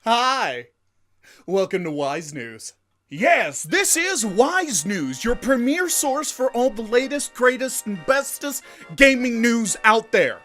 Hi! Welcome to Wise News. Yes, this is Wise News, your premier source for all the latest, greatest, and bestest gaming news out there.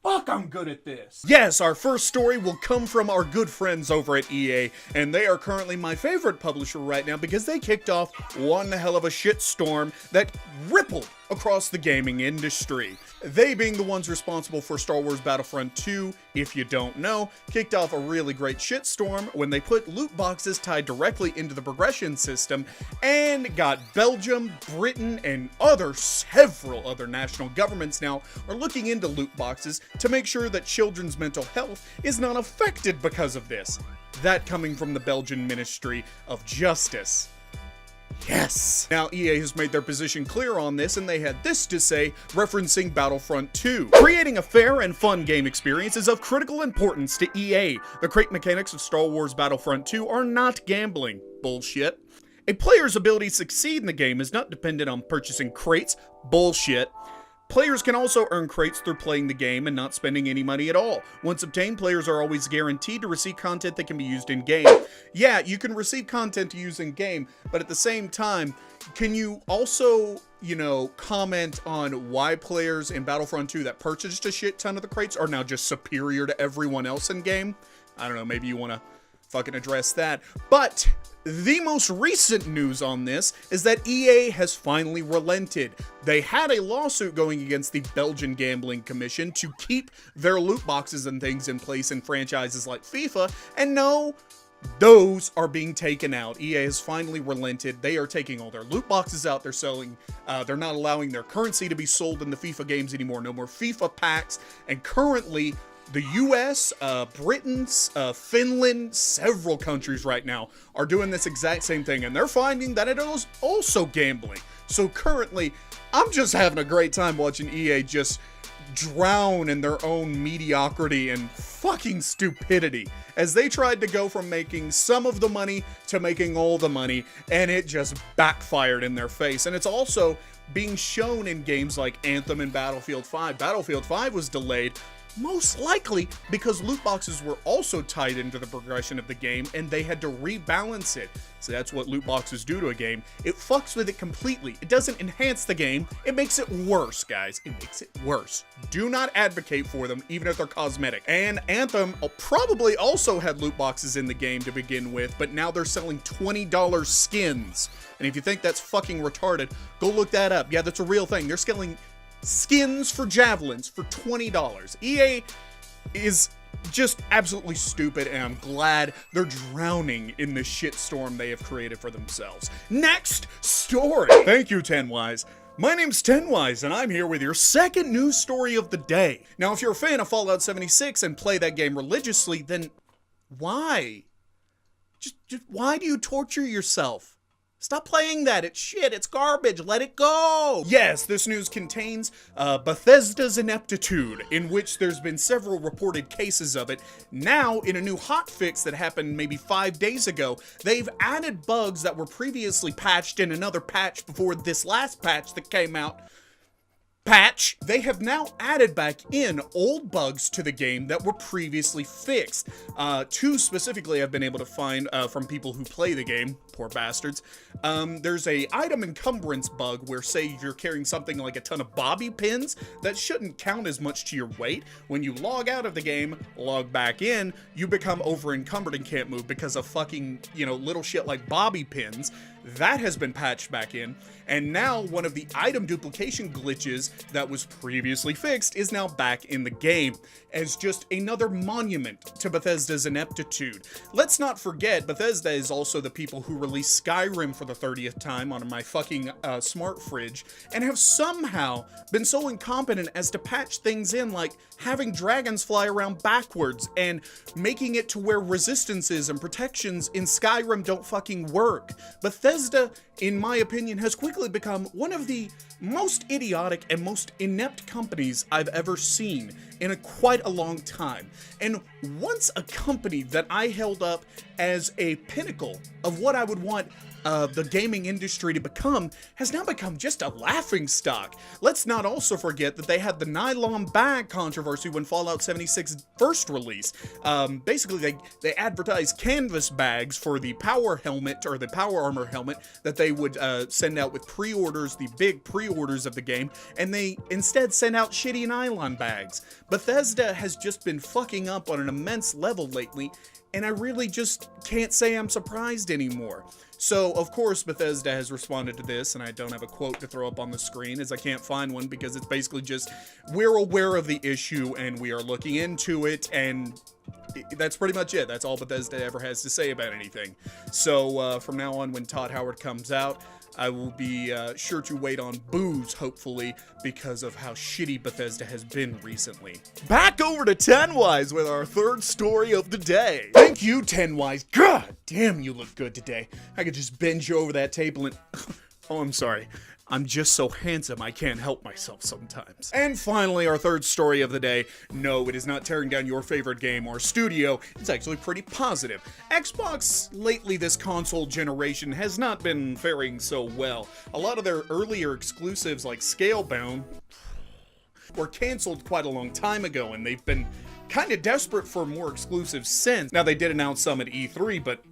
Fuck, I'm good at this. Yes, our first story will come from our good friends over at EA, and they are currently my favorite publisher right now because they kicked off one hell of a shitstorm that rippled across the gaming industry. They being the ones responsible for Star Wars Battlefront 2, if you don't know, kicked off a really great shitstorm when they put loot boxes tied directly into the progression system and got Belgium, Britain, and several other national governments now are looking into loot boxes to make sure that children's mental health is not affected because of this. That coming from the Belgian Ministry of Justice. Yes! Now, EA has made their position clear on this, and they had this to say, referencing Battlefront 2. Creating a fair and fun game experience is of critical importance to EA. The crate mechanics of Star Wars Battlefront 2 are not gambling. Bullshit. A player's ability to succeed in the game is not dependent on purchasing crates. Bullshit. Players can also earn crates through playing the game and not spending any money at all. Once obtained, players are always guaranteed to receive content that can be used in-game. Yeah, you can receive content to use in-game, but at the same time, can you also, comment on why players in Battlefront 2 that purchased a shit ton of the crates are now just superior to everyone else in-game? I don't know, maybe you want to fucking address that. But the most recent news on this is that EA has finally relented. They had a lawsuit going against the Belgian Gambling Commission to keep their loot boxes and things in place in franchises like FIFA, and no, those are being taken out. EA has finally relented. They are taking all their loot boxes out. They're selling, they're not allowing their currency to be sold in the FIFA games anymore. No more FIFA packs, and currently the US, Britain, Finland, several countries right now are doing this exact same thing, and they're finding that it is also gambling. So currently, I'm just having a great time watching EA just drown in their own mediocrity and fucking stupidity as they tried to go from making some of the money to making all the money, and it just backfired in their face. And it's also being shown in games like Anthem and Battlefield 5. Battlefield 5 was delayed, most likely because loot boxes were also tied into the progression of the game and they had to rebalance it. So that's what loot boxes do to a game. It fucks with it completely. It doesn't enhance the game. It makes it worse, guys. It makes it worse. Do not advocate for them, even if they're cosmetic. And Anthem probably also had loot boxes in the game to begin with, but now they're selling $20 skins. And if you think that's fucking retarded, go look that up. Yeah, that's a real thing. They're selling skins for javelins for $20. EA is just absolutely stupid, and I'm glad they're drowning in the shitstorm they have created for themselves. Next story. Thank you, Tenwise. My name's Tenwise, and I'm here with your second news story of the day. Now, if you're a fan of Fallout 76 and play that game religiously, then why? Just why do you torture yourself? Stop playing that. It's shit. It's garbage. Let it go. Yes, this news contains Bethesda's ineptitude, in which there's been several reported cases of it. Now, in a new hotfix that happened maybe 5 days ago, they've added bugs that were previously patched in another patch before this last patch that came out. They have now added back in old bugs to the game that were previously fixed. Two specifically I've been able to find from people who play the game, poor bastards. There's a item encumbrance bug where, say you're carrying something like a ton of bobby pins that shouldn't count as much to your weight. When you log out of the game, log back in, you become over encumbered and can't move because of fucking, little shit like bobby pins. That has been patched back in, and now one of the item duplication glitches that was previously fixed is now back in the game, as just another monument to Bethesda's ineptitude. Let's not forget, Bethesda is also the people who released Skyrim for the 30th time on my fucking smart fridge, and have somehow been so incompetent as to patch things in, like having dragons fly around backwards, and making it to where resistances and protections in Skyrim don't fucking work. Bethesda, in my opinion, has quickly become one of the most idiotic and most inept companies I've ever seen in quite a long time. And once a company that I held up as a pinnacle of what I would want the gaming industry to become has now become just a laughingstock. Let's not also forget that they had the nylon bag controversy when Fallout 76 first released. Basically, they advertised canvas bags for the power helmet, or the power armor helmet, that they would send out with pre-orders, the big pre-orders of the game, and they instead sent out shitty nylon bags. Bethesda has just been fucking up on an immense level lately, and I really just can't say I'm surprised anymore. So, of course, Bethesda has responded to this, and I don't have a quote to throw up on the screen, as I can't find one, because it's basically just, we're aware of the issue, and we are looking into it, and that's pretty much it. That's all Bethesda ever has to say about anything. So, from now on, when Todd Howard comes out, I will be sure to wait on boos, hopefully, because of how shitty Bethesda has been recently. Back over to TenWise with our third story of the day. Thank you, TenWise. God damn, you look good today. I could just bend you over that table and... Oh, I'm sorry. I'm just so handsome I can't help myself sometimes. And finally, our third story of the day. No, it is not tearing down your favorite game or studio. It's actually pretty positive. Xbox, lately this console generation, has not been faring so well. A lot of their earlier exclusives like Scalebound were canceled quite a long time ago, and they've been kind of desperate for more exclusives since. Now, they did announce some at E3, but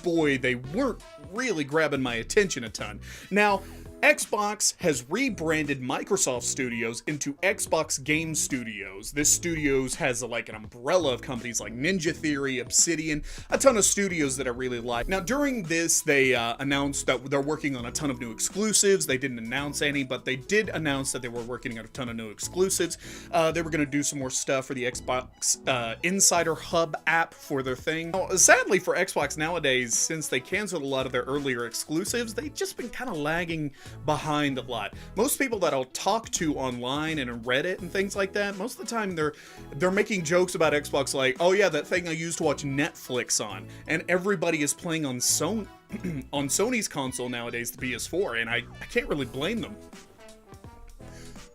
boy, they weren't really grabbing my attention a ton. Now, Xbox has rebranded Microsoft Studios into Xbox Game Studios. This studios has like an umbrella of companies like Ninja Theory, Obsidian, a ton of studios that I really like. Now, during this, they announced that they're working on a ton of new exclusives. They didn't announce any, but they did announce that they were working on a ton of new exclusives. They were going to do some more stuff for the Xbox Insider Hub app for their thing. Now, sadly for Xbox nowadays, since they canceled a lot of their earlier exclusives, they've just been kind of lagging behind a lot. Most people that I'll talk to online and on Reddit and things like that, most of the time they're making jokes about Xbox like, oh yeah, that thing I used to watch Netflix on, and everybody is playing on Sony's console nowadays, the PS4, and I can't really blame them.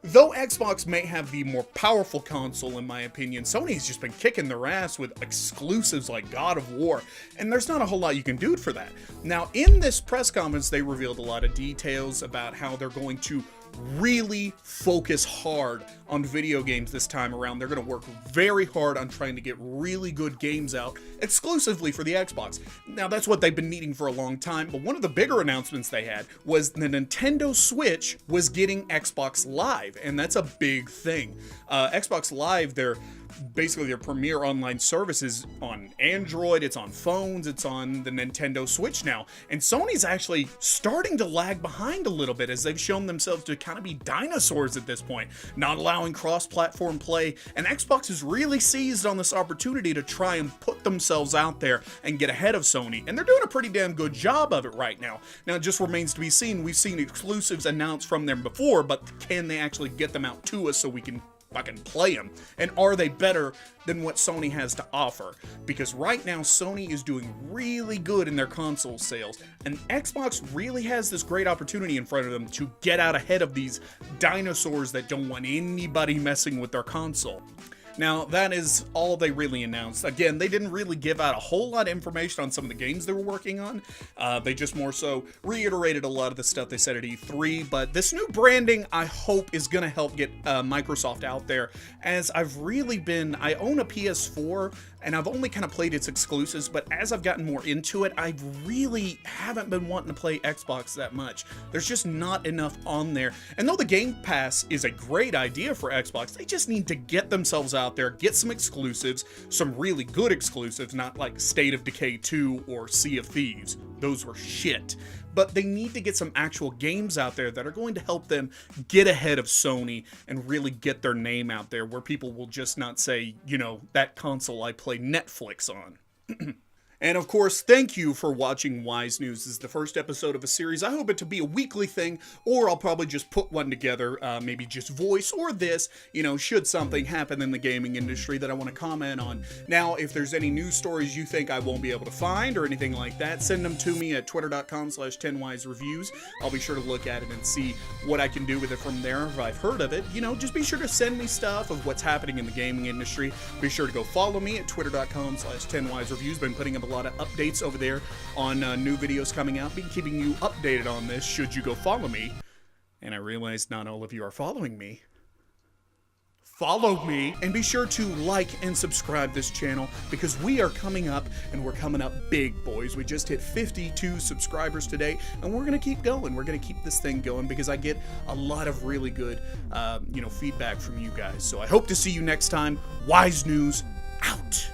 Though Xbox may have the more powerful console, in my opinion, Sony's just been kicking their ass with exclusives like God of War, and there's not a whole lot you can do for that. Now, in this press conference, they revealed a lot of details about how they're going to really focus hard on video games this time around. They're going to work very hard on trying to get really good games out exclusively for the Xbox. Now, that's what they've been needing for a long time, but one of the bigger announcements they had was the Nintendo Switch was getting Xbox Live, and that's a big thing. Xbox Live, basically their premier online services on Android, it's on phones, it's on the Nintendo Switch now. And Sony's actually starting to lag behind a little bit, as they've shown themselves to kind of be dinosaurs at this point, not allowing cross-platform play. And Xbox has really seized on this opportunity to try and put themselves out there and get ahead of Sony. And they're doing a pretty damn good job of it right now. Now, it just remains to be seen. We've seen exclusives announced from them before, but can they actually get them out to us so we can fucking play them? And are they better than what Sony has to offer? Because right now, Sony is doing really good in their console sales, and Xbox really has this great opportunity in front of them to get out ahead of these dinosaurs that don't want anybody messing with their console. Now, that is all they really announced. Again, they didn't really give out a whole lot of information on some of the games they were working on. They just more so reiterated a lot of the stuff they said at E3, but this new branding, I hope, is going to help get Microsoft out there, as I own a PS4, and I've only kind of played its exclusives, but as I've gotten more into it, I really haven't been wanting to play Xbox that much. There's just not enough on there. And though the Game Pass is a great idea for Xbox, they just need to get themselves out there, get some exclusives, some really good exclusives, not like State of Decay 2 or Sea of Thieves. Those were shit. But they need to get some actual games out there that are going to help them get ahead of Sony and really get their name out there, where people will just not say, you know, that console I play Netflix on. And of course, thank you for watching Wise News. This is the first episode of a series. I hope it to be a weekly thing, or I'll probably just put one together, maybe just voice or this, you know, should something happen in the gaming industry that I want to comment on. Now, if there's any news stories you think I won't be able to find or anything like that, send them to me at twitter.com/10wisereviews. I'll be sure to look at it and see what I can do with it from there if I've heard of it. You know, just be sure to send me stuff of what's happening in the gaming industry. Be sure to go follow me at twitter.com/10wisereviews. Been putting up a lot of updates over there on new videos coming out. Be keeping you updated on this should you go follow me. And I realize not all of you are following me. Follow me, and be sure to like and subscribe this channel, because we are coming up, and we're coming up big, boys. We just hit 52 subscribers today, and we're gonna keep going. We're gonna keep this thing going because I get a lot of really good feedback from you guys. So I hope to see you next time. Wise News out.